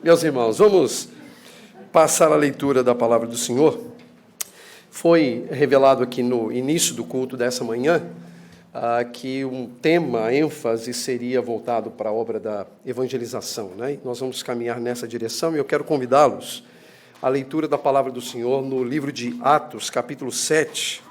Meus irmãos, vamos passar a leitura da palavra do Senhor. Foi revelado aqui no início do culto dessa manhã que um tema, a ênfase, seria voltado para a obra da evangelização, né? E nós vamos caminhar nessa direção e eu quero convidá-los à leitura da palavra do Senhor no livro de Atos, capítulo 7.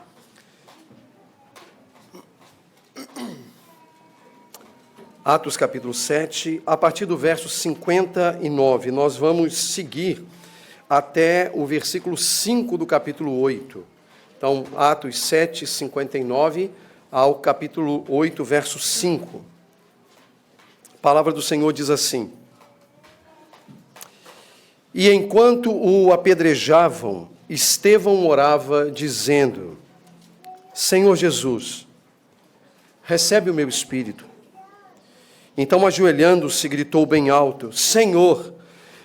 Atos capítulo 7, a partir do verso 59, nós vamos seguir até o versículo 5 do capítulo 8. Então, Atos 7, 59 ao capítulo 8, verso 5. A palavra do Senhor diz assim: E enquanto o apedrejavam, Estevão orava, dizendo: Senhor Jesus, recebe o meu espírito. Então, ajoelhando-se, gritou bem alto: Senhor,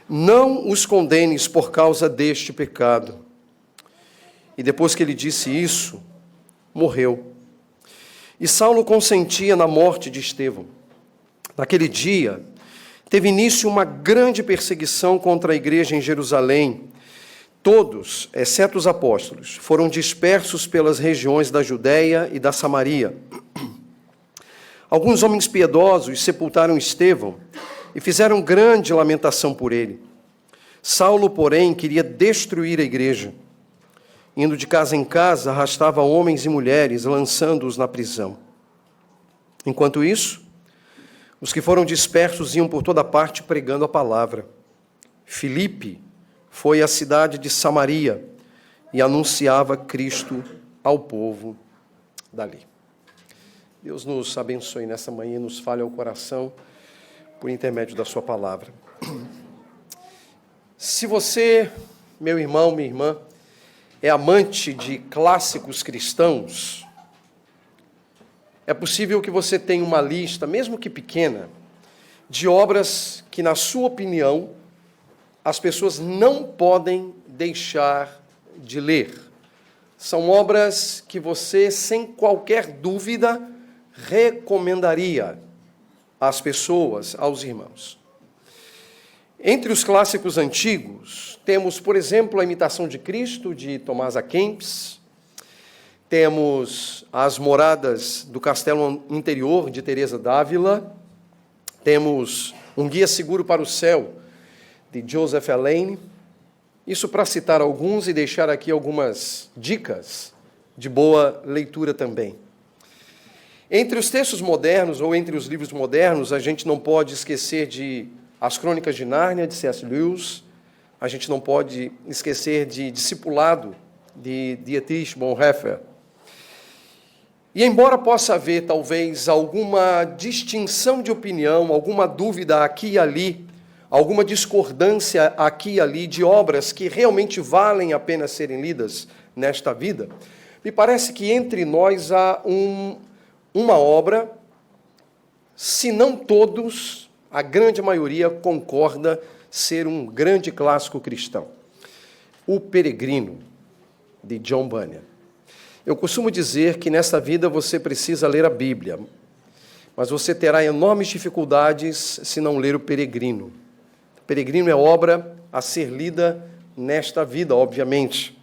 não os condenes por causa deste pecado. E depois que ele disse isso, morreu. E Saulo consentia na morte de Estevão. Naquele dia, teve início uma grande perseguição contra a igreja em Jerusalém. Todos, exceto os apóstolos, foram dispersos pelas regiões da Judéia e da Samaria. Alguns homens piedosos sepultaram Estevão e fizeram grande lamentação por ele. Saulo, porém, queria destruir a igreja. Indo de casa em casa, arrastava homens e mulheres, lançando-os na prisão. Enquanto isso, os que foram dispersos iam por toda parte pregando a palavra. Filipe foi à cidade de Samaria e anunciava Cristo ao povo dali. Deus nos abençoe nessa manhã e nos fale ao coração por intermédio da sua palavra. Se você, meu irmão, minha irmã, é amante de clássicos cristãos, é possível que você tenha uma lista, mesmo que pequena, de obras que, na sua opinião, as pessoas não podem deixar de ler. São obras que você, sem qualquer dúvida, recomendaria às pessoas, aos irmãos. Entre os clássicos antigos, temos, por exemplo, A Imitação de Cristo, de Tomás A. Kempis. Temos As Moradas do Castelo Interior, de Teresa d'Ávila. Temos Um Guia Seguro para o Céu, de Joseph Alleine. Isso para citar alguns e deixar aqui algumas dicas de boa leitura também. Entre os textos modernos, ou entre os livros modernos, a gente não pode esquecer de As Crônicas de Nárnia, de C.S. Lewis. A gente não pode esquecer de Discipulado, de Dietrich Bonhoeffer. E embora possa haver, talvez, alguma distinção de opinião, alguma dúvida aqui e ali, alguma discordância aqui e ali de obras que realmente valem a pena serem lidas nesta vida, me parece que entre nós há uma obra, se não todos, a grande maioria concorda ser um grande clássico cristão. O Peregrino, de John Bunyan. Eu costumo dizer que nesta vida você precisa ler a Bíblia, mas você terá enormes dificuldades se não ler o Peregrino. O Peregrino é obra a ser lida nesta vida, obviamente.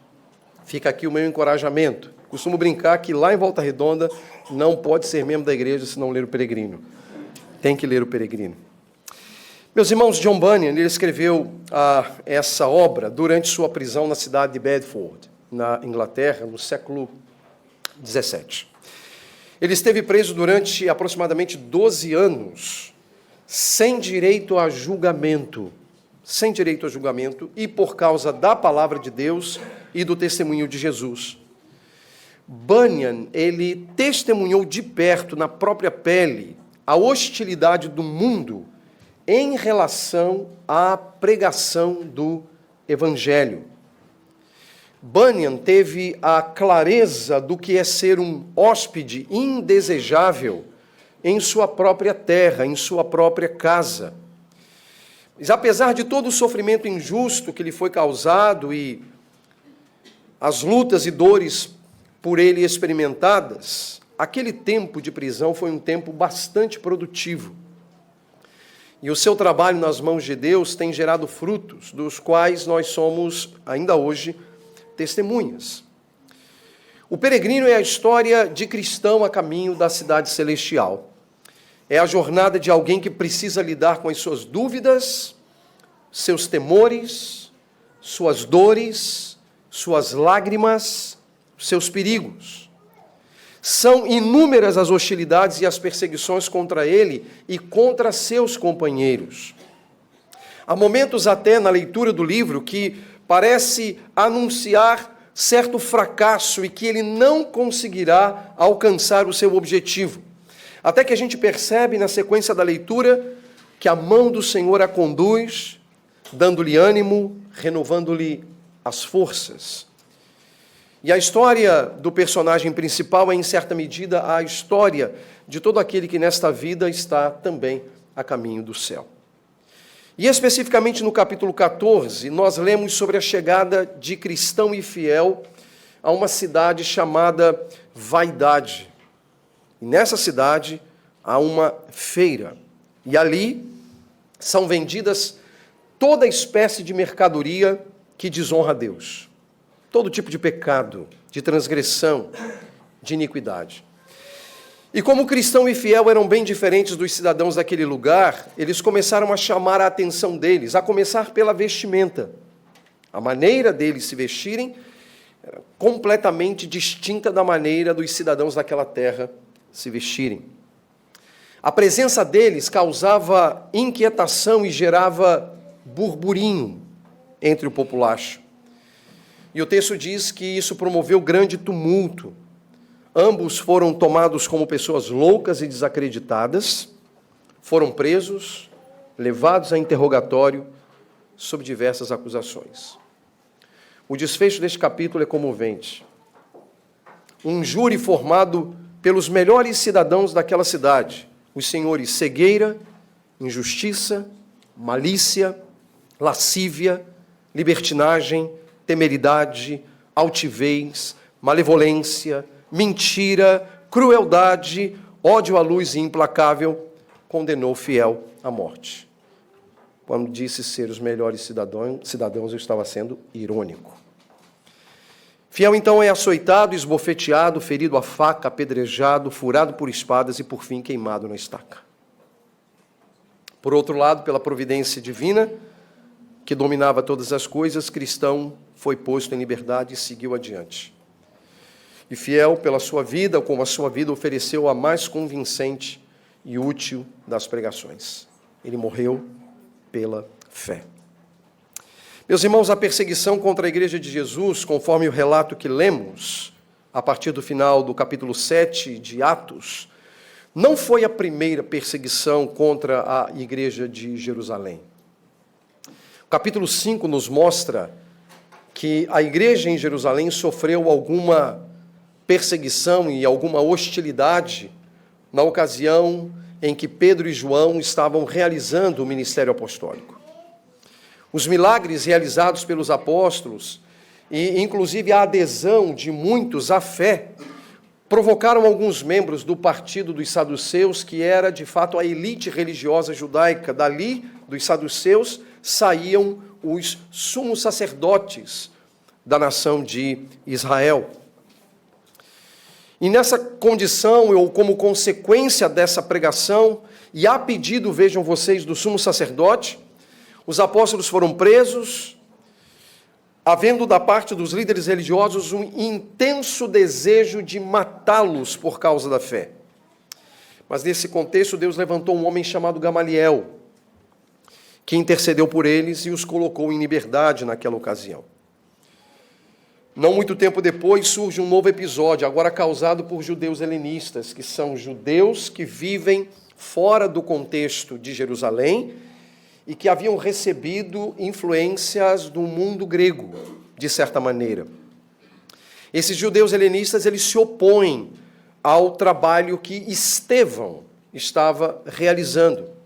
Fica aqui o meu encorajamento. Costumo brincar que lá em Volta Redonda não pode ser membro da igreja se não ler o Peregrino. Tem que ler o Peregrino. Meus irmãos, John Bunyan, ele escreveu essa obra durante sua prisão na cidade de Bedford, na Inglaterra, no século XVII. Ele esteve preso durante aproximadamente 12 anos, sem direito a julgamento, e por causa da palavra de Deus e do testemunho de Jesus. Bunyan, ele testemunhou de perto, na própria pele, a hostilidade do mundo em relação à pregação do Evangelho. Bunyan teve a clareza do que é ser um hóspede indesejável em sua própria terra, em sua própria casa. Mas apesar de todo o sofrimento injusto que lhe foi causado e as lutas e dores por ele experimentadas, aquele tempo de prisão foi um tempo bastante produtivo. E o seu trabalho nas mãos de Deus tem gerado frutos, dos quais nós somos, ainda hoje, testemunhas. O peregrino é a história de cristão a caminho da cidade celestial. É a jornada de alguém que precisa lidar com as suas dúvidas, seus temores, suas dores, suas lágrimas, seus perigos. São inúmeras as hostilidades e as perseguições contra ele e contra seus companheiros. Há momentos até na leitura do livro que parece anunciar certo fracasso e que ele não conseguirá alcançar o seu objetivo. Até que a gente percebe na sequência da leitura que a mão do Senhor a conduz, dando-lhe ânimo, renovando-lhe as forças. E a história do personagem principal é, em certa medida, a história de todo aquele que nesta vida está também a caminho do céu. E especificamente no capítulo 14, nós lemos sobre a chegada de cristão e fiel a uma cidade chamada Vaidade. E nessa cidade há uma feira. E ali são vendidas toda espécie de mercadoria que desonra a Deus. Todo tipo de pecado, de transgressão, de iniquidade. E como cristão e fiel eram bem diferentes dos cidadãos daquele lugar, eles começaram a chamar a atenção deles, a começar pela vestimenta. A maneira deles se vestirem era completamente distinta da maneira dos cidadãos daquela terra se vestirem. A presença deles causava inquietação e gerava burburinho entre o populacho. E o texto diz que isso promoveu grande tumulto. Ambos foram tomados como pessoas loucas e desacreditadas, foram presos, levados a interrogatório sob diversas acusações. O desfecho deste capítulo é comovente. Um júri formado pelos melhores cidadãos daquela cidade, os senhores cegueira, injustiça, malícia, lascívia, libertinagem, temeridade, altivez, malevolência, mentira, crueldade, ódio à luz e implacável, condenou o fiel à morte. Quando disse ser os melhores cidadãos, eu estava sendo irônico. Fiel, então, é açoitado, esbofeteado, ferido a faca, apedrejado, furado por espadas e, por fim, queimado na estaca. Por outro lado, pela providência divina, que dominava todas as coisas, cristão foi posto em liberdade e seguiu adiante. E fiel pela sua vida, como a sua vida ofereceu a mais convincente e útil das pregações. Ele morreu pela fé. Meus irmãos, a perseguição contra a igreja de Jesus, conforme o relato que lemos, a partir do final do capítulo 7 de Atos, não foi a primeira perseguição contra a igreja de Jerusalém. O capítulo 5 nos mostra que a igreja em Jerusalém sofreu alguma perseguição e alguma hostilidade na ocasião em que Pedro e João estavam realizando o ministério apostólico. Os milagres realizados pelos apóstolos, e inclusive a adesão de muitos à fé, provocaram alguns membros do partido dos saduceus, que era de fato a elite religiosa judaica. Dali, dos saduceus, saíam os sumos sacerdotes da nação de Israel. E nessa condição, ou como consequência dessa pregação, e a pedido, vejam vocês, do sumo sacerdote, os apóstolos foram presos, havendo da parte dos líderes religiosos um intenso desejo de matá-los por causa da fé. Mas nesse contexto, Deus levantou um homem chamado Gamaliel, que intercedeu por eles e os colocou em liberdade naquela ocasião. Não muito tempo depois surge um novo episódio, agora causado por judeus helenistas, que são judeus que vivem fora do contexto de Jerusalém e que haviam recebido influências do mundo grego, de certa maneira. Esses judeus helenistas, eles se opõem ao trabalho que Estevão estava realizando.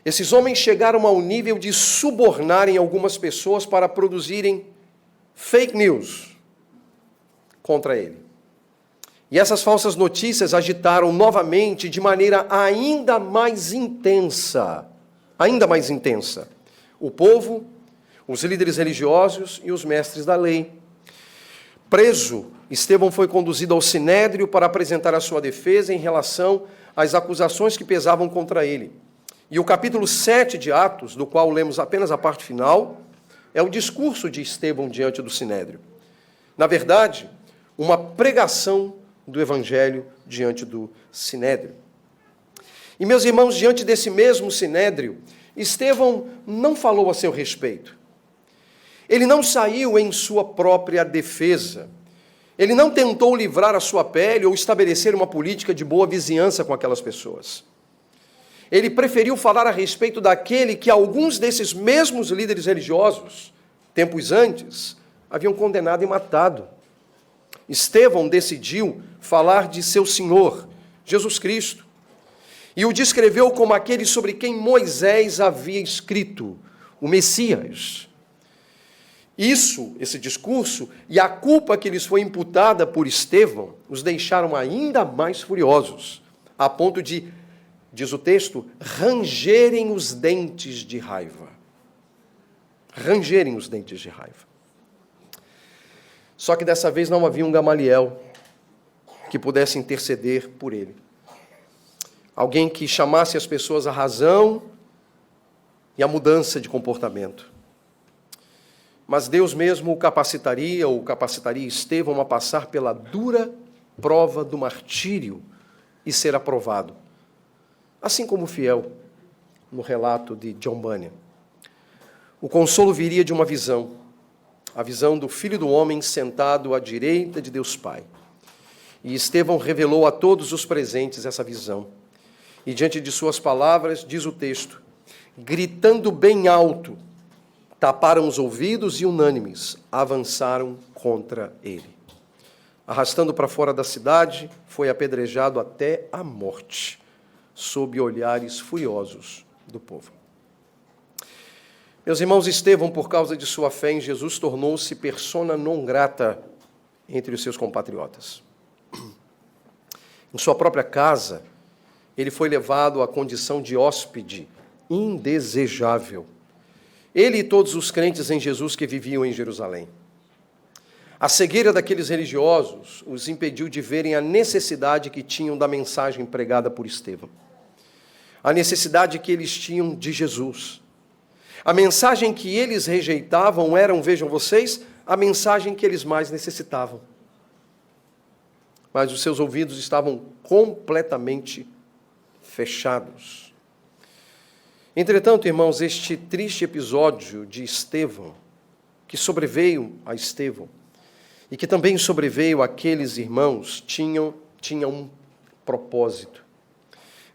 Esses homens chegaram ao nível de subornarem algumas pessoas para produzirem fake news contra ele. E essas falsas notícias agitaram novamente, de maneira ainda mais intensa, ainda mais intensa: o povo, os líderes religiosos e os mestres da lei. Preso, Estevão foi conduzido ao Sinédrio para apresentar a sua defesa em relação às acusações que pesavam contra ele. E o capítulo 7 de Atos, do qual lemos apenas a parte final, é o discurso de Estevão diante do Sinédrio. Na verdade, uma pregação do Evangelho diante do Sinédrio. E, meus irmãos, diante desse mesmo Sinédrio, Estevão não falou a seu respeito. Ele não saiu em sua própria defesa. Ele não tentou livrar a sua pele ou estabelecer uma política de boa vizinhança com aquelas pessoas. Ele preferiu falar a respeito daquele que alguns desses mesmos líderes religiosos, tempos antes, haviam condenado e matado. Estevão decidiu falar de seu Senhor, Jesus Cristo, e o descreveu como aquele sobre quem Moisés havia escrito, o Messias. Esse discurso e a culpa que lhes foi imputada por Estevão os deixaram ainda mais furiosos, a ponto de, diz o texto, rangerem os dentes de raiva. Rangerem os dentes de raiva. Só que dessa vez não havia um Gamaliel que pudesse interceder por ele. Alguém que chamasse as pessoas à razão e à mudança de comportamento. Mas Deus mesmo o capacitaria Estevão a passar pela dura prova do martírio e ser aprovado. Assim como fiel no relato de John Bunyan. O consolo viria de uma visão, a visão do Filho do Homem sentado à direita de Deus Pai. E Estevão revelou a todos os presentes essa visão. E diante de suas palavras, diz o texto, gritando bem alto, taparam os ouvidos e unânimes avançaram contra ele. Arrastando para fora da cidade, foi apedrejado até a morte, sob olhares furiosos do povo. Meus irmãos, Estevão, por causa de sua fé em Jesus, tornou-se persona non grata entre os seus compatriotas. Em sua própria casa, ele foi levado à condição de hóspede indesejável. Ele e todos os crentes em Jesus que viviam em Jerusalém. A cegueira daqueles religiosos os impediu de verem a necessidade que tinham da mensagem pregada por Estevão. A necessidade que eles tinham de Jesus. A mensagem que eles rejeitavam era, vejam vocês, a mensagem que eles mais necessitavam. Mas os seus ouvidos estavam completamente fechados. Entretanto, irmãos, este triste episódio de Estevão, que sobreveio a Estevão, e que também sobreveio àqueles irmãos, tinha um propósito.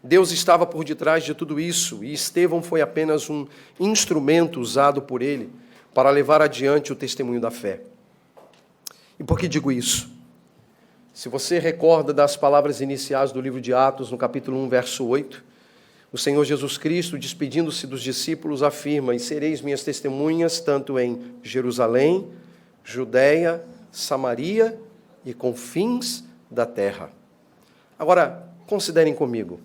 Deus estava por detrás de tudo isso, e Estevão foi apenas um instrumento usado por ele para levar adiante o testemunho da fé. E por que digo isso? Se você recorda das palavras iniciais do livro de Atos, no capítulo 1, verso 8, o Senhor Jesus Cristo, despedindo-se dos discípulos, afirma, e sereis minhas testemunhas, tanto em Jerusalém, Judeia, Samaria e confins da terra. Agora, considerem comigo,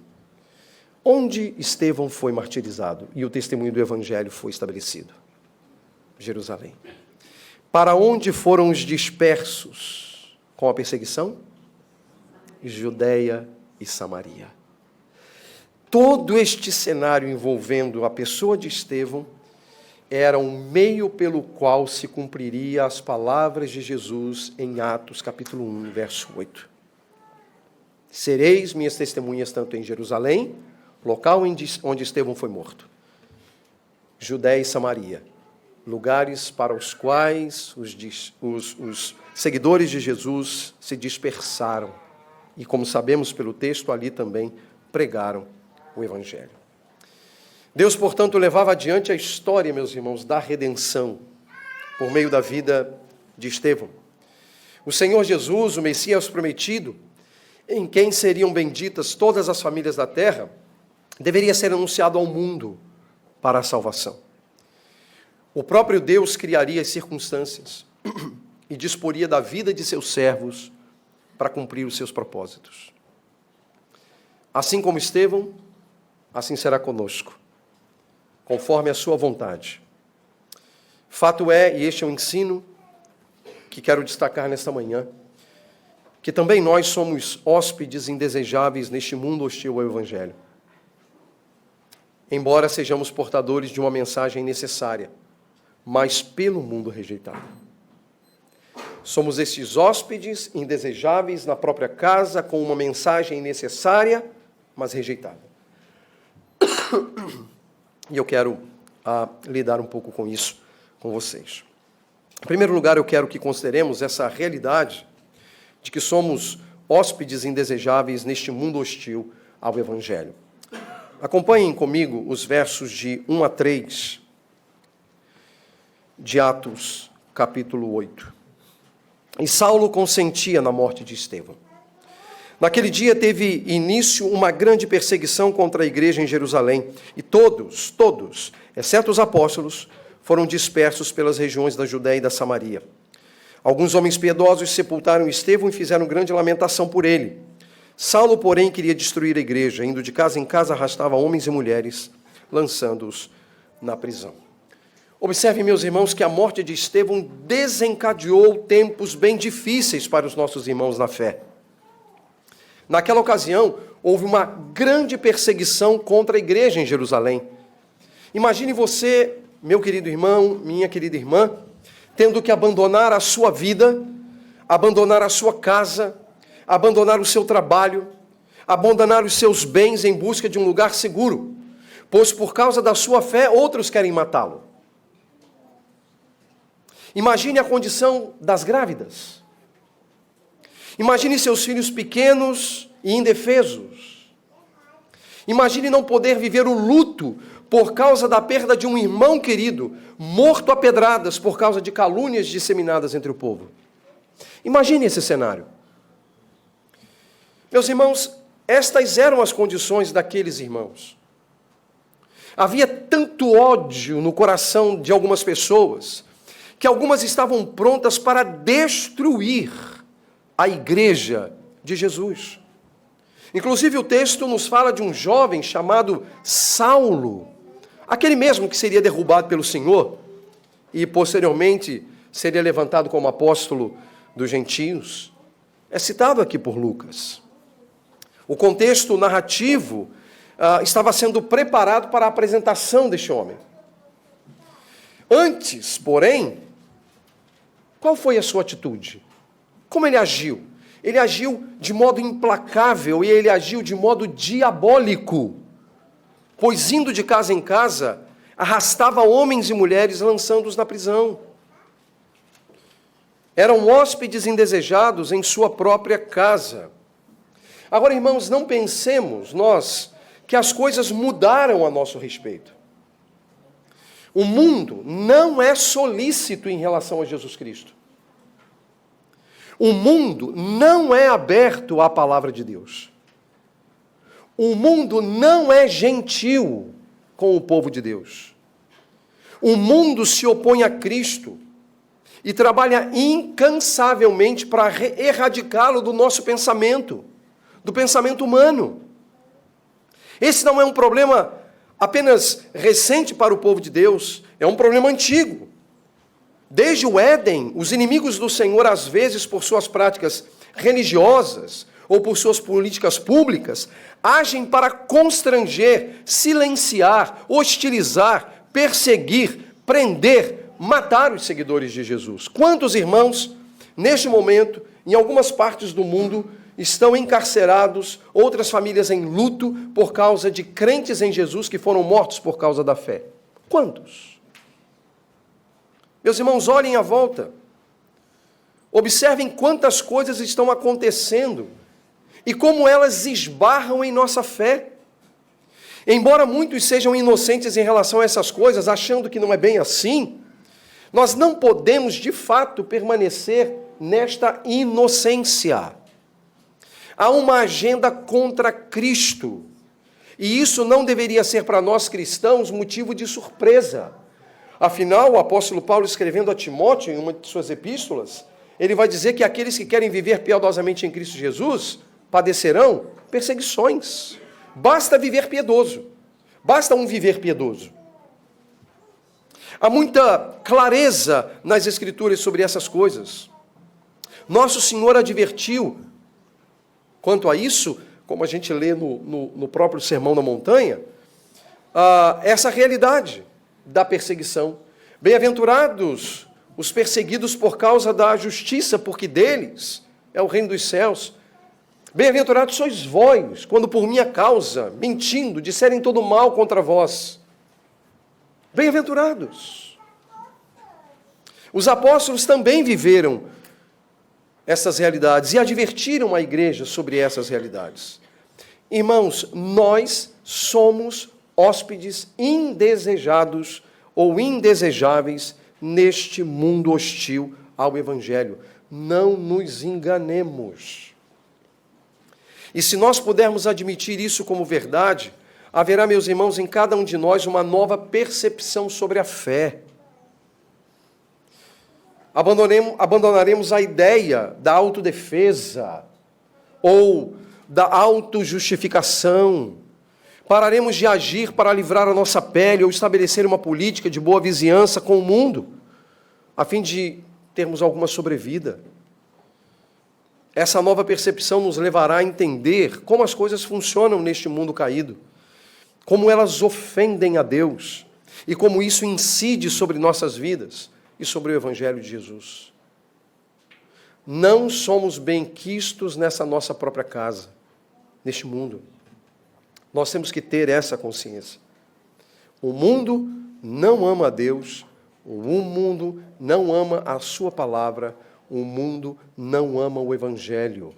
onde Estevão foi martirizado e o testemunho do Evangelho foi estabelecido? Jerusalém. Para onde foram os dispersos com a perseguição? Judeia e Samaria. Todo este cenário envolvendo a pessoa de Estevão era um meio pelo qual se cumpriria as palavras de Jesus em Atos, capítulo 1, verso 8. Sereis minhas testemunhas tanto em Jerusalém, local onde Estevão foi morto, Judeia e Samaria, lugares para os quais os seguidores de Jesus se dispersaram e, como sabemos pelo texto, ali também pregaram o Evangelho. Deus, portanto, levava adiante a história, meus irmãos, da redenção por meio da vida de Estevão. O Senhor Jesus, o Messias prometido, em quem seriam benditas todas as famílias da terra, deveria ser anunciado ao mundo para a salvação. O próprio Deus criaria as circunstâncias e disporia da vida de seus servos para cumprir os seus propósitos. Assim como Estevão, assim será conosco. conforme a sua vontade. Fato é, e este é o ensino que quero destacar nesta manhã, que também nós somos hóspedes indesejáveis neste mundo hostil ao Evangelho. Embora sejamos portadores de uma mensagem necessária, mas pelo mundo rejeitado. Somos estes hóspedes indesejáveis na própria casa, com uma mensagem necessária, mas rejeitada. E eu quero lidar um pouco com isso com vocês. Em primeiro lugar, eu quero que consideremos essa realidade de que somos hóspedes indesejáveis neste mundo hostil ao Evangelho. Acompanhem comigo os versos de 1 a 3 de Atos, capítulo 8. E Saulo consentia na morte de Estevão. Naquele dia teve início uma grande perseguição contra a igreja em Jerusalém, e todos, exceto os apóstolos, foram dispersos pelas regiões da Judéia e da Samaria. Alguns homens piedosos sepultaram Estevão e fizeram grande lamentação por ele. Saulo, porém, queria destruir a igreja, indo de casa em casa, arrastava homens e mulheres, lançando-os na prisão. Observe, meus irmãos, que a morte de Estevão desencadeou tempos bem difíceis para os nossos irmãos na fé. Naquela ocasião, houve uma grande perseguição contra a igreja em Jerusalém. Imagine você, meu querido irmão, minha querida irmã, tendo que abandonar a sua vida, abandonar a sua casa, abandonar o seu trabalho, abandonar os seus bens em busca de um lugar seguro, pois por causa da sua fé outros querem matá-lo. Imagine a condição das grávidas. Imagine seus filhos pequenos e indefesos. Imagine não poder viver o luto por causa da perda de um irmão querido, morto a pedradas por causa de calúnias disseminadas entre o povo. Imagine esse cenário. Meus irmãos, estas eram as condições daqueles irmãos. Havia tanto ódio no coração de algumas pessoas, que algumas estavam prontas para destruir a igreja de Jesus. Inclusive, o texto nos fala de um jovem chamado Saulo, aquele mesmo que seria derrubado pelo Senhor e, posteriormente, seria levantado como apóstolo dos gentios. É citado aqui por Lucas. O contexto narrativo estava sendo preparado para a apresentação deste homem. Antes, porém, qual foi a sua atitude? Como ele agiu? Ele agiu de modo implacável e ele agiu de modo diabólico, pois indo de casa em casa, arrastava homens e mulheres lançando-os na prisão. Eram hóspedes indesejados em sua própria casa. Agora, irmãos, não pensemos nós que as coisas mudaram a nosso respeito. O mundo não é solícito em relação a Jesus Cristo. O mundo não é aberto à palavra de Deus. O mundo não é gentil com o povo de Deus. O mundo se opõe a Cristo e trabalha incansavelmente para erradicá-lo do nosso pensamento, do pensamento humano. Esse não é um problema apenas recente para o povo de Deus, é um problema antigo. Desde o Éden, os inimigos do Senhor, às vezes por suas práticas religiosas ou por suas políticas públicas, agem para constranger, silenciar, hostilizar, perseguir, prender, matar os seguidores de Jesus. Quantos irmãos, neste momento, em algumas partes do mundo, estão encarcerados, outras famílias em luto por causa de crentes em Jesus que foram mortos por causa da fé? Quantos? Meus irmãos, olhem à volta. Observem quantas coisas estão acontecendo e como elas esbarram em nossa fé. Embora muitos sejam inocentes em relação a essas coisas, achando que não é bem assim, nós não podemos, de fato, permanecer nesta inocência. Há uma agenda contra Cristo, e isso não deveria ser para nós cristãos motivo de surpresa. Afinal, o apóstolo Paulo, escrevendo a Timóteo, em uma de suas epístolas, ele vai dizer que aqueles que querem viver piedosamente em Cristo Jesus padecerão perseguições. Basta viver piedoso. Basta um viver piedoso. Há muita clareza nas Escrituras sobre essas coisas. Nosso Senhor advertiu quanto a isso, como a gente lê no próprio Sermão da Montanha, essa realidade da perseguição. Bem-aventurados os perseguidos por causa da justiça, porque deles é o reino dos céus. Bem-aventurados sois vós, quando por minha causa, mentindo, disserem todo mal contra vós. Bem-aventurados. Os apóstolos também viveram essas realidades e advertiram a igreja sobre essas realidades. Irmãos, nós somos hóspedes indesejados ou indesejáveis neste mundo hostil ao Evangelho. Não nos enganemos. E se nós pudermos admitir isso como verdade, haverá, meus irmãos, em cada um de nós uma nova percepção sobre a fé. Abandonaremos a ideia da autodefesa ou da autojustificação. Pararemos de agir para livrar a nossa pele ou estabelecer uma política de boa vizinhança com o mundo, a fim de termos alguma sobrevida. Essa nova percepção nos levará a entender como as coisas funcionam neste mundo caído, como elas ofendem a Deus e como isso incide sobre nossas vidas e sobre o Evangelho de Jesus. Não somos benquistos nessa nossa própria casa, neste mundo. Nós temos que ter essa consciência. O mundo não ama a Deus, o mundo não ama a sua palavra, o mundo não ama o Evangelho.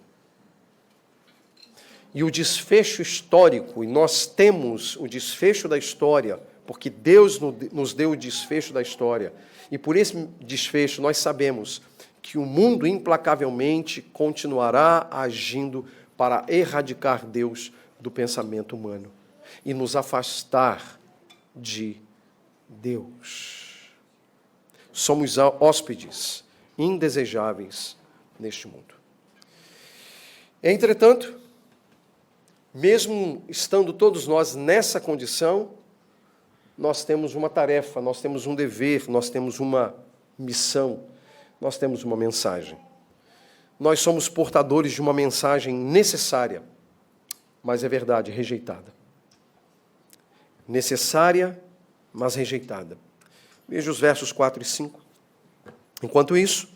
E o desfecho histórico, e nós temos o desfecho da história, porque Deus nos deu o desfecho da história, e por esse desfecho nós sabemos que o mundo implacavelmente continuará agindo para erradicar Deus do pensamento humano e nos afastar de Deus. Somos hóspedes indesejáveis neste mundo. Entretanto, mesmo estando todos nós nessa condição, nós temos uma tarefa, nós temos um dever, nós temos uma missão, nós temos uma mensagem. Nós somos portadores de uma mensagem necessária, mas é verdade, rejeitada. Necessária, mas rejeitada. Veja os versos 4 e 5. Enquanto isso,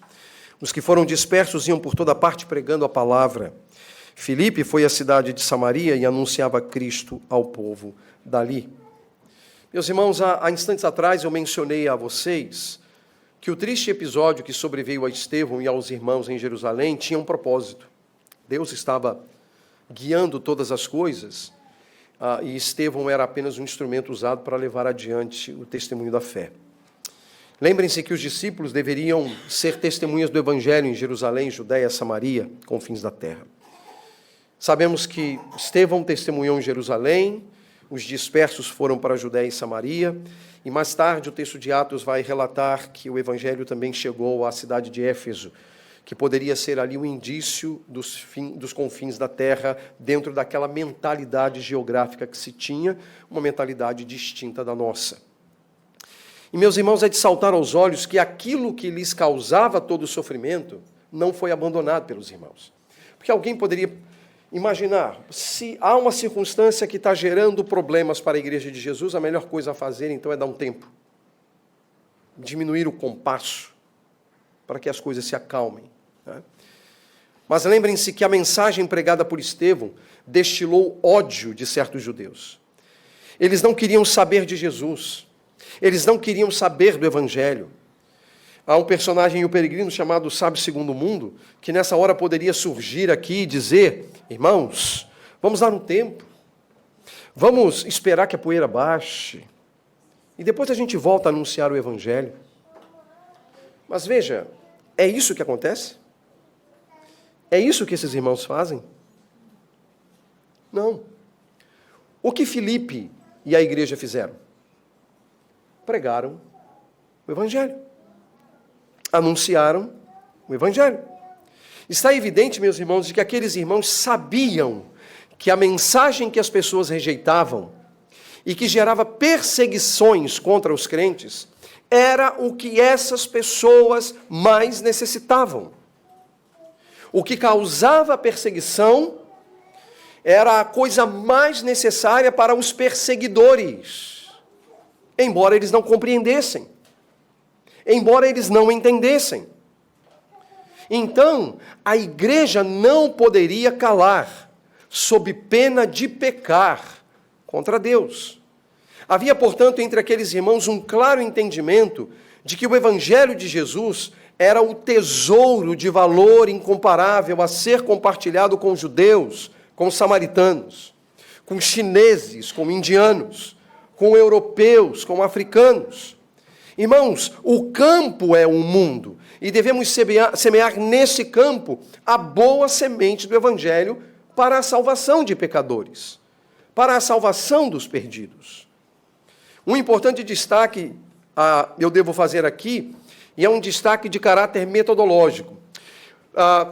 os que foram dispersos iam por toda parte pregando a palavra. Filipe foi à cidade de Samaria e anunciava Cristo ao povo dali. Meus irmãos, há instantes atrás eu mencionei a vocês que o triste episódio que sobreveio a Estevão e aos irmãos em Jerusalém tinha um propósito. Deus estava guiando todas as coisas, e Estevão era apenas um instrumento usado para levar adiante o testemunho da fé. Lembrem-se que os discípulos deveriam ser testemunhas do Evangelho em Jerusalém, Judéia, Samaria, confins da terra. Sabemos que Estevão testemunhou em Jerusalém, os dispersos foram para a Judéia e Samaria, e mais tarde o texto de Atos vai relatar que o Evangelho também chegou à cidade de Éfeso, que poderia ser ali um indício dos confins da terra, dentro daquela mentalidade geográfica que se tinha, uma mentalidade distinta da nossa. E, meus irmãos, é de saltar aos olhos que aquilo que lhes causava todo o sofrimento não foi abandonado pelos irmãos. Porque alguém poderia imaginar, se há uma circunstância que está gerando problemas para a igreja de Jesus, a melhor coisa a fazer, então, é dar um tempo. Diminuir o compasso, para que as coisas se acalmem. Né? Mas lembrem-se que a mensagem pregada por Estevão destilou ódio de certos judeus. Eles não queriam saber de Jesus. Eles não queriam saber do Evangelho. Há um personagem em O Peregrino chamado Sábio Segundo o Mundo, que nessa hora poderia surgir aqui e dizer: irmãos, vamos dar um tempo, vamos esperar que a poeira baixe, e depois a gente volta a anunciar o Evangelho. Mas veja, é isso que acontece? É isso que esses irmãos fazem? Não. O que Filipe e a igreja fizeram? Pregaram o Evangelho. Anunciaram o Evangelho. Está evidente, meus irmãos, de que aqueles irmãos sabiam que a mensagem que as pessoas rejeitavam e que gerava perseguições contra os crentes era o que essas pessoas mais necessitavam. O que causava perseguição era a coisa mais necessária para os perseguidores, embora eles não compreendessem, embora eles não entendessem. Então, a igreja não poderia calar, sob pena de pecar contra Deus. Havia, portanto, entre aqueles irmãos um claro entendimento de que o evangelho de Jesus era o tesouro de valor incomparável a ser compartilhado com judeus, com samaritanos, com chineses, com indianos, com europeus, com africanos. Irmãos, o campo é o mundo e devemos semear nesse campo a boa semente do evangelho para a salvação de pecadores, para a salvação dos perdidos. Um importante destaque eu devo fazer aqui, e é um destaque de caráter metodológico,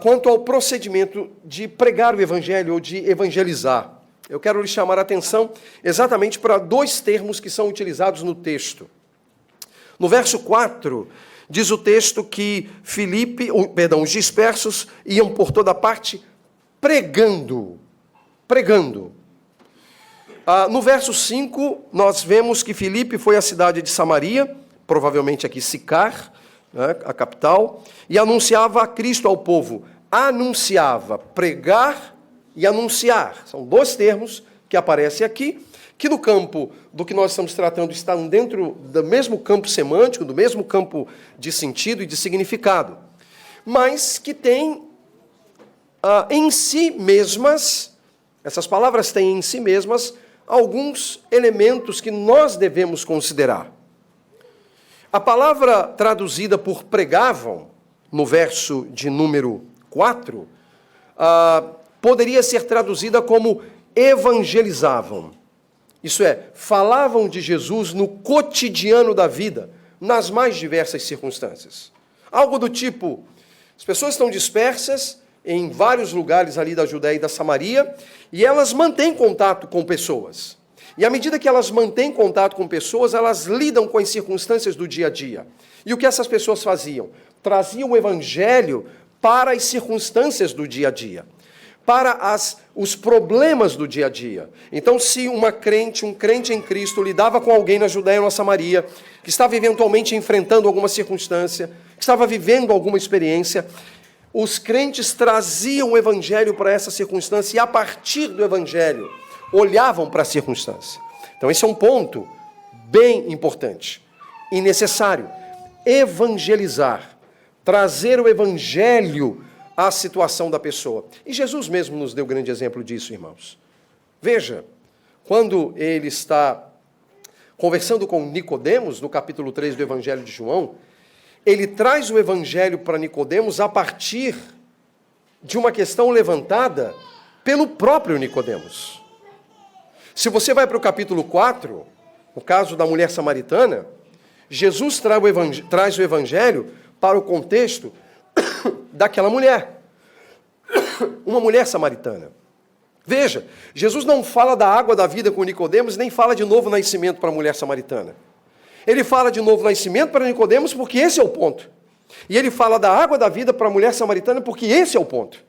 quanto ao procedimento de pregar o evangelho ou de evangelizar. Eu quero lhe chamar a atenção exatamente para dois termos que são utilizados no texto. No verso 4, diz o texto que os dispersos iam por toda parte pregando. No verso 5, nós vemos que Filipe foi à cidade de Samaria, provavelmente aqui Sicar, né, a capital, e anunciava a Cristo ao povo. Anunciava, pregar e anunciar. São dois termos que aparecem aqui, que no campo do que nós estamos tratando estão dentro do mesmo campo semântico, do mesmo campo de sentido e de significado, mas que têm em si mesmas, essas palavras têm em si mesmas alguns elementos que nós devemos considerar. A palavra traduzida por pregavam, no verso de número 4, poderia ser traduzida como evangelizavam. Isso é, falavam de Jesus no cotidiano da vida, nas mais diversas circunstâncias. Algo do tipo, as pessoas estão dispersas em vários lugares ali da Judéia e da Samaria, e elas mantêm contato com pessoas. E à medida que elas mantêm contato com pessoas, elas lidam com as circunstâncias do dia a dia. E o que essas pessoas faziam? Traziam o evangelho para as circunstâncias do dia a dia, para os problemas do dia a dia. Então, se um crente em Cristo, lidava com alguém na Judéia ou na Samaria, que estava eventualmente enfrentando alguma circunstância, que estava vivendo alguma experiência, os crentes traziam o evangelho para essa circunstância e, a partir do evangelho, olhavam para a circunstância. Então, esse é um ponto bem importante e necessário. Evangelizar, trazer o evangelho à situação da pessoa. E Jesus mesmo nos deu grande exemplo disso, irmãos. Veja, quando ele está conversando com Nicodemos, no capítulo 3 do Evangelho de João, ele traz o evangelho para Nicodemos a partir de uma questão levantada pelo próprio Nicodemos. Se você vai para o capítulo 4, no caso da mulher samaritana, Jesus traz o evangelho para o contexto daquela mulher, uma mulher samaritana. Veja, Jesus não fala da água da vida com Nicodemos, nem fala de novo nascimento para a mulher samaritana. Ele fala de novo nascimento para Nicodemos porque esse é o ponto. E ele fala da água da vida para a mulher samaritana porque esse é o ponto.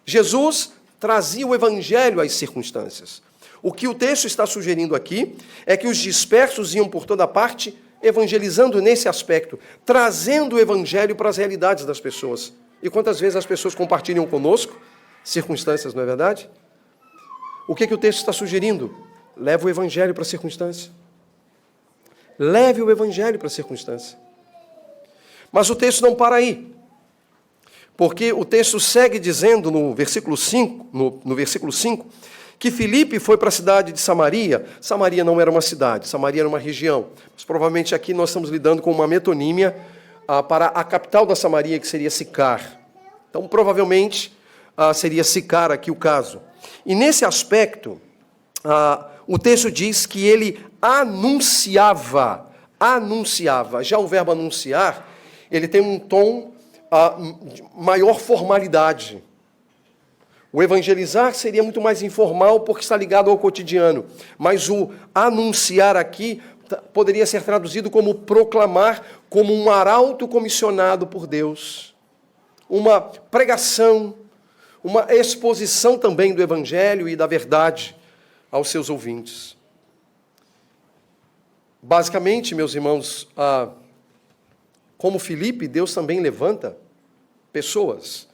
Jesus trazia o evangelho às circunstâncias. O que o texto está sugerindo aqui é que os dispersos iam por toda parte evangelizando nesse aspecto, trazendo o evangelho para as realidades das pessoas. E quantas vezes as pessoas compartilham conosco circunstâncias, não é verdade? O que o texto está sugerindo? Leva o evangelho para a circunstância. Leve o evangelho para a circunstância. Mas o texto não para aí. Porque o texto segue dizendo no versículo 5, que Filipe foi para a cidade de Samaria. Samaria não era uma cidade, Samaria era uma região. Mas provavelmente aqui nós estamos lidando com uma metonímia para a capital da Samaria, que seria Sicar. Então, provavelmente, seria Sicar aqui o caso. E nesse aspecto, o texto diz que ele anunciava. Já o verbo anunciar, ele tem um tom maior formalidade. O evangelizar seria muito mais informal porque está ligado ao cotidiano. Mas o anunciar aqui poderia ser traduzido como proclamar, como um arauto comissionado por Deus. Uma pregação, uma exposição também do Evangelho e da verdade aos seus ouvintes. Basicamente, meus irmãos, como Filipe, Deus também levanta pessoas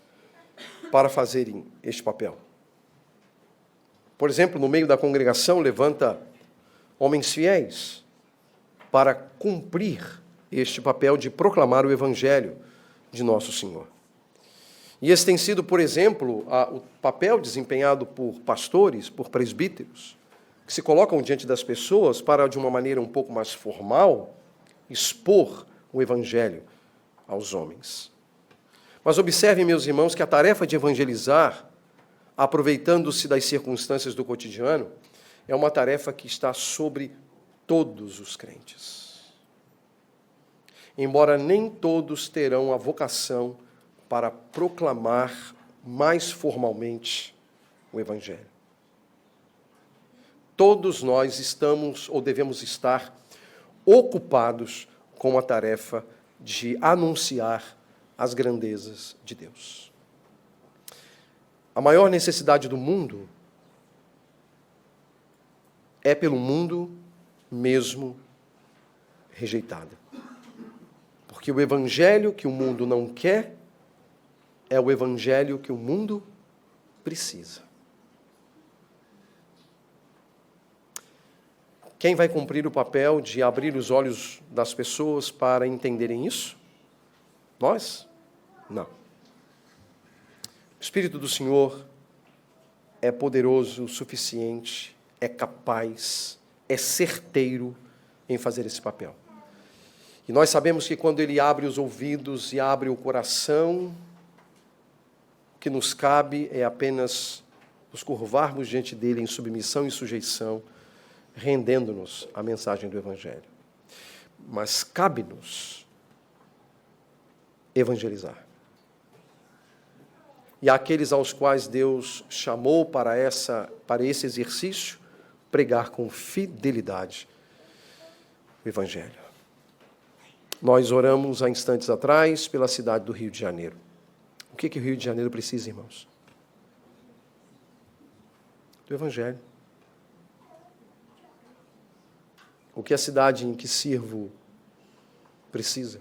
para fazerem este papel. Por exemplo, no meio da congregação, levanta homens fiéis para cumprir este papel de proclamar o Evangelho de nosso Senhor. E esse tem sido, por exemplo, o papel desempenhado por pastores, por presbíteros, que se colocam diante das pessoas para, de uma maneira um pouco mais formal, expor o Evangelho aos homens. Mas observem, meus irmãos, que a tarefa de evangelizar, aproveitando-se das circunstâncias do cotidiano, é uma tarefa que está sobre todos os crentes. Embora nem todos terão a vocação para proclamar mais formalmente o Evangelho. Todos nós estamos ou devemos estar ocupados com a tarefa de anunciar as grandezas de Deus. A maior necessidade do mundo é pelo mundo mesmo rejeitado. Porque o Evangelho que o mundo não quer é o Evangelho que o mundo precisa. Quem vai cumprir o papel de abrir os olhos das pessoas para entenderem isso? Nós? Não. O Espírito do Senhor é poderoso o suficiente, é capaz, é certeiro em fazer esse papel. E nós sabemos que quando Ele abre os ouvidos e abre o coração, o que nos cabe é apenas nos curvarmos diante dEle em submissão e sujeição, rendendo-nos à mensagem do Evangelho. Mas cabe-nos evangelizar. E àqueles aos quais Deus chamou para esse exercício, pregar com fidelidade o Evangelho. Nós oramos há instantes atrás pela cidade do Rio de Janeiro. O que o Rio de Janeiro precisa, irmãos? Do Evangelho. O que a cidade em que sirvo precisa?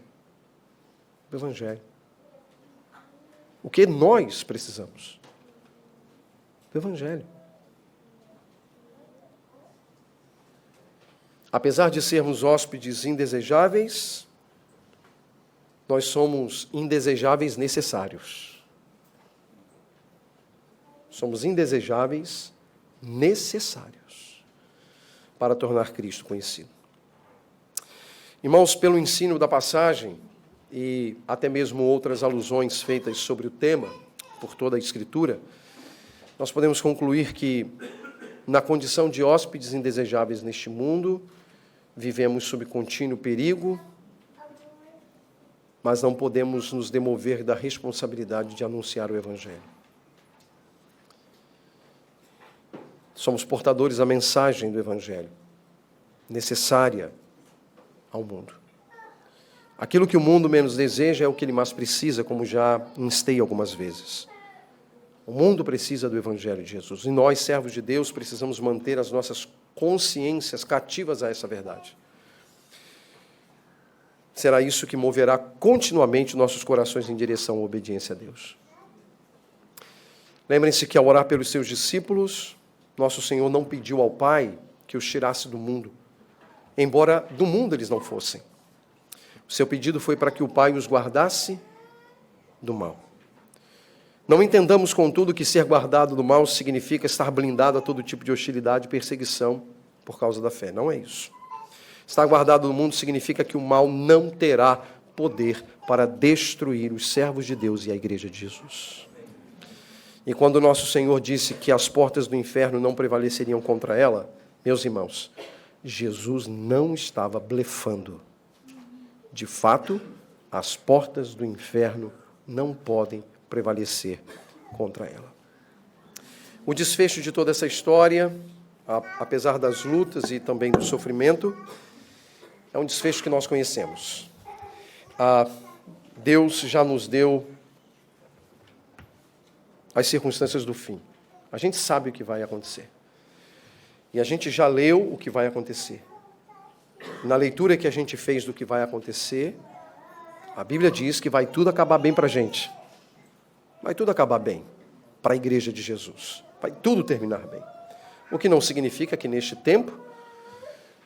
Do Evangelho. O que nós precisamos? Do Evangelho. Apesar de sermos hóspedes indesejáveis, nós somos indesejáveis necessários. Somos indesejáveis necessários para tornar Cristo conhecido. Irmãos, pelo ensino da passagem e até mesmo outras alusões feitas sobre o tema por toda a Escritura, nós podemos concluir que, na condição de hóspedes indesejáveis neste mundo, vivemos sob contínuo perigo, mas não podemos nos demover da responsabilidade de anunciar o Evangelho. Somos portadores da mensagem do Evangelho, necessária ao mundo. Aquilo que o mundo menos deseja é o que ele mais precisa, como já instei algumas vezes. O mundo precisa do Evangelho de Jesus. E nós, servos de Deus, precisamos manter as nossas consciências cativas a essa verdade. Será isso que moverá continuamente nossos corações em direção à obediência a Deus. Lembrem-se que, ao orar pelos seus discípulos, nosso Senhor não pediu ao Pai que os tirasse do mundo, embora do mundo eles não fossem. O seu pedido foi para que o Pai os guardasse do mal. Não entendamos, contudo, que ser guardado do mal significa estar blindado a todo tipo de hostilidade e perseguição por causa da fé. Não é isso. Estar guardado do mundo significa que o mal não terá poder para destruir os servos de Deus e a igreja de Jesus. E quando nosso Senhor disse que as portas do inferno não prevaleceriam contra ela, meus irmãos, Jesus não estava blefando. De fato, as portas do inferno não podem prevalecer contra ela. O desfecho de toda essa história, apesar das lutas e também do sofrimento, é um desfecho que nós conhecemos. Deus já nos deu as circunstâncias do fim. A gente sabe o que vai acontecer. E a gente já leu o que vai acontecer. Na leitura que a gente fez do que vai acontecer, a Bíblia diz que vai tudo acabar bem para a gente. Vai tudo acabar bem para a igreja de Jesus. Vai tudo terminar bem. O que não significa que neste tempo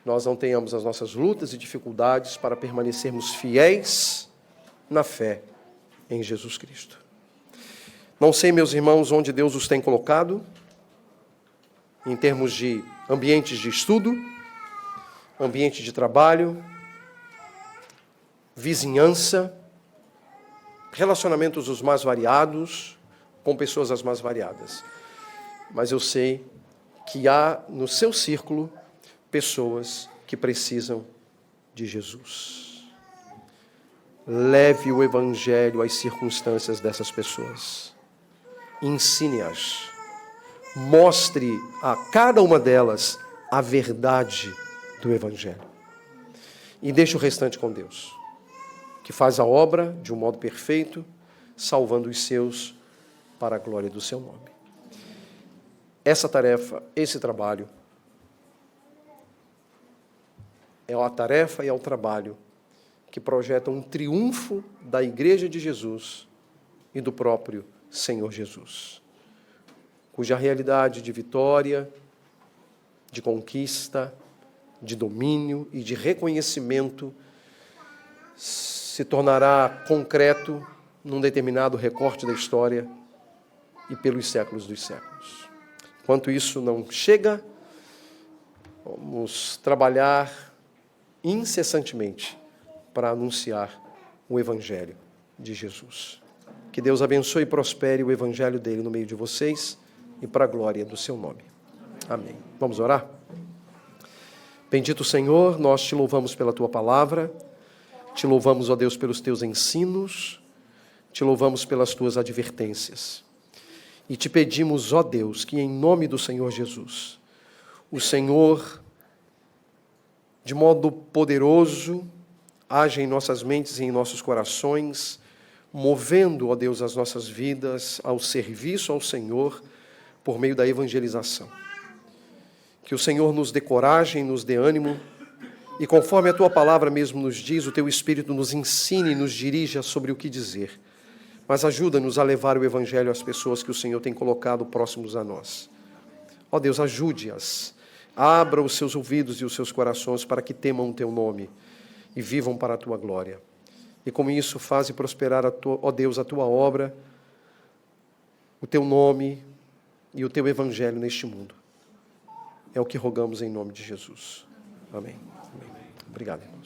nós não tenhamos as nossas lutas e dificuldades para permanecermos fiéis na fé em Jesus Cristo. Não sei, meus irmãos, onde Deus os tem colocado, em termos de ambientes de estudo, ambiente de trabalho, vizinhança, relacionamentos os mais variados, com pessoas as mais variadas. Mas eu sei que há no seu círculo pessoas que precisam de Jesus. Leve o Evangelho às circunstâncias dessas pessoas. Ensine-as. Mostre a cada uma delas a verdade do Evangelho. E deixe o restante com Deus, que faz a obra de um modo perfeito, salvando os seus para a glória do seu nome. Essa tarefa, esse trabalho, é a tarefa e é o trabalho que projeta um triunfo da Igreja de Jesus e do próprio Senhor Jesus, cuja realidade de vitória, de conquista, de domínio e de reconhecimento se tornará concreto num determinado recorte da história e pelos séculos dos séculos. Enquanto isso não chega, vamos trabalhar incessantemente para anunciar o Evangelho de Jesus. Que Deus abençoe e prospere o Evangelho dele no meio de vocês e para a glória do seu nome. Amém. Vamos orar? Bendito Senhor, nós te louvamos pela tua palavra, te louvamos, ó Deus, pelos teus ensinos, te louvamos pelas tuas advertências. E te pedimos, ó Deus, que em nome do Senhor Jesus, o Senhor, de modo poderoso, haja em nossas mentes e em nossos corações, movendo, ó Deus, as nossas vidas ao serviço ao Senhor por meio da evangelização. Que o Senhor nos dê coragem, nos dê ânimo, e conforme a tua palavra mesmo nos diz, o teu Espírito nos ensine e nos dirija sobre o que dizer. Mas ajuda-nos a levar o Evangelho às pessoas que o Senhor tem colocado próximos a nós. Ó Deus, ajude-as. Abra os seus ouvidos e os seus corações para que temam o teu nome e vivam para a tua glória. E com isso, faze prosperar, ó Deus, a tua obra, o teu nome e o teu Evangelho neste mundo. É o que rogamos em nome de Jesus. Amém. Amém. Obrigado, irmãos.